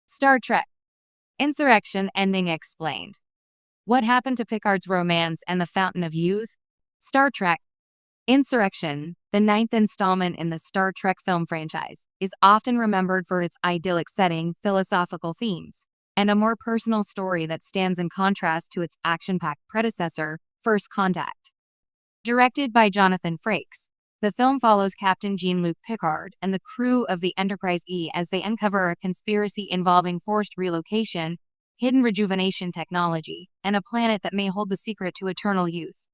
Star Trek Insurrection ending explained. What happened to Picard's romance and the Fountain of Youth? Star Trek Insurrection, the ninth installment in the Star Trek film franchise, is often remembered for its idyllic setting, philosophical themes, and a more personal story that stands in contrast to its action-packed predecessor, First Contact. Directed by Jonathan Frakes, the film follows Captain Jean-Luc Picard and the crew of the Enterprise E as they uncover a conspiracy involving forced relocation, hidden rejuvenation technology, and a planet that may hold the secret to eternal youth.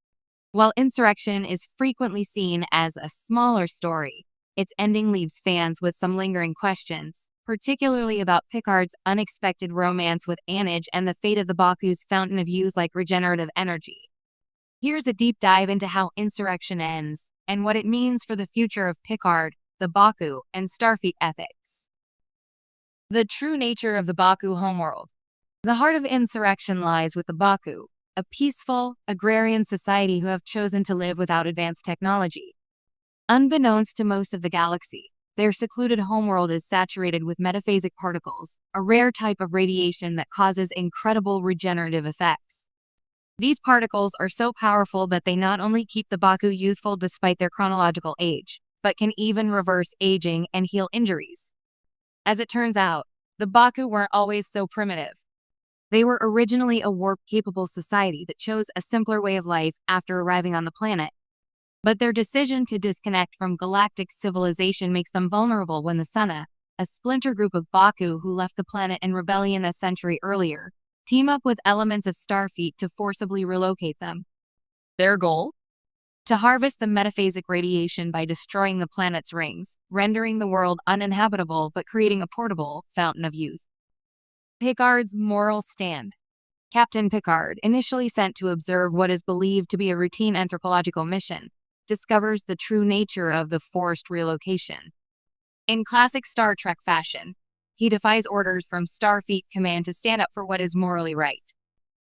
While Insurrection is frequently seen as a smaller story, its ending leaves fans with some lingering questions, particularly about Picard's unexpected romance with Anij and the fate of the Baku's Fountain of Youth-like regenerative energy. Here's a deep dive into how Insurrection ends, and what it means for the future of Picard, the Baku, and Starfleet ethics. The true nature of the Baku homeworld. The heart of Insurrection lies with the Baku, a peaceful, agrarian society who have chosen to live without advanced technology. Unbeknownst to most of the galaxy, their secluded homeworld is saturated with metaphasic particles, a rare type of radiation that causes incredible regenerative effects. These particles are so powerful that they not only keep the Baku youthful despite their chronological age, but can even reverse aging and heal injuries. As it turns out, the Baku weren't always so primitive. They were originally a warp-capable society that chose a simpler way of life after arriving on the planet. But their decision to disconnect from galactic civilization makes them vulnerable when the Sana, a splinter group of Baku who left the planet in rebellion a century earlier, team up with elements of Starfleet to forcibly relocate them. Their goal? To harvest the metaphasic radiation by destroying the planet's rings, rendering the world uninhabitable but creating a portable Fountain of Youth. Picard's moral stand. Captain Picard, initially sent to observe what is believed to be a routine anthropological mission, discovers the true nature of the forced relocation. In classic Star Trek fashion, he defies orders from Starfleet Command to stand up for what is morally right.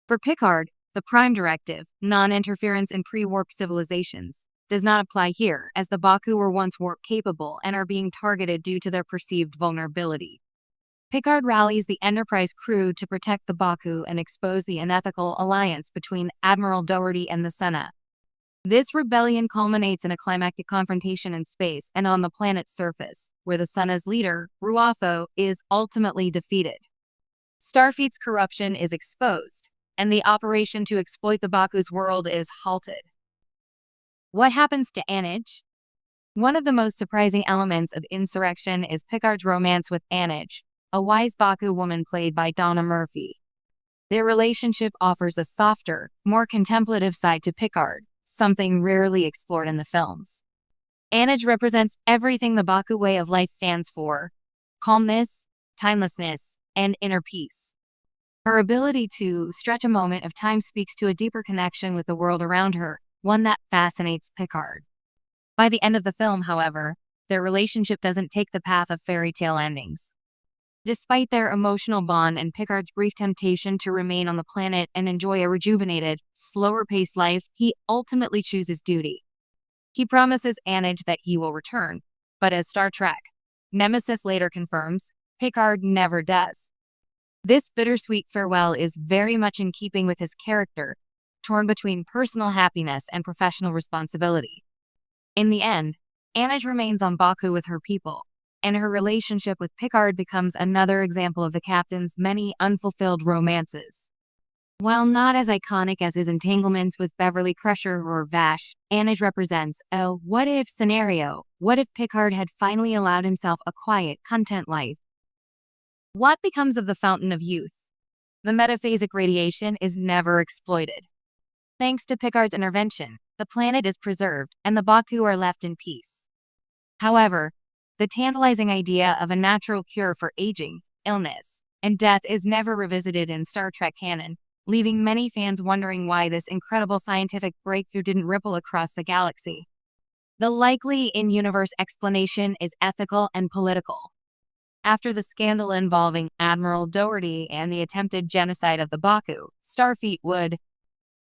For Picard, the Prime Directive, non-interference in pre-warp civilizations, does not apply here, as the Baku were once warp-capable and are being targeted due to their perceived vulnerability. Picard rallies the Enterprise crew to protect the Baku and expose the unethical alliance between Admiral Doherty and the Sana. This rebellion culminates in a climactic confrontation in space and on the planet's surface, where the Sana's leader, Ruatho, is ultimately defeated. Starfleet's corruption is exposed, and the operation to exploit the Baku's world is halted. What happens to Anij? One of the most surprising elements of Insurrection is Picard's romance with Anij, a wise Baku woman played by Donna Murphy. Their relationship offers a softer, more contemplative side to Picard, something rarely explored in the films. Anij represents everything the Baku way of life stands for: calmness, timelessness, and inner peace. Her ability to stretch a moment of time speaks to a deeper connection with the world around her, one that fascinates Picard. By the end of the film, however, their relationship doesn't take the path of fairy tale endings. Despite their emotional bond and Picard's brief temptation to remain on the planet and enjoy a rejuvenated, slower-paced life, he ultimately chooses duty. He promises Anij that he will return, but as Star Trek Nemesis later confirms, Picard never does. This bittersweet farewell is very much in keeping with his character, torn between personal happiness and professional responsibility. In the end, Anij remains on Baku with her people, and her relationship with Picard becomes another example of the captain's many unfulfilled romances. While not as iconic as his entanglements with Beverly Crusher or Vash, Anij represents a what-if scenario. What if Picard had finally allowed himself a quiet, content life? What becomes of the Fountain of Youth? The metaphasic radiation is never exploited. Thanks to Picard's intervention, the planet is preserved and the Baku are left in peace. However, the tantalizing idea of a natural cure for aging, illness, and death is never revisited in Star Trek canon, leaving many fans wondering why this incredible scientific breakthrough didn't ripple across the galaxy. The likely in-universe explanation is ethical and political. After the scandal involving Admiral Doherty and the attempted genocide of the Baku, Starfleet would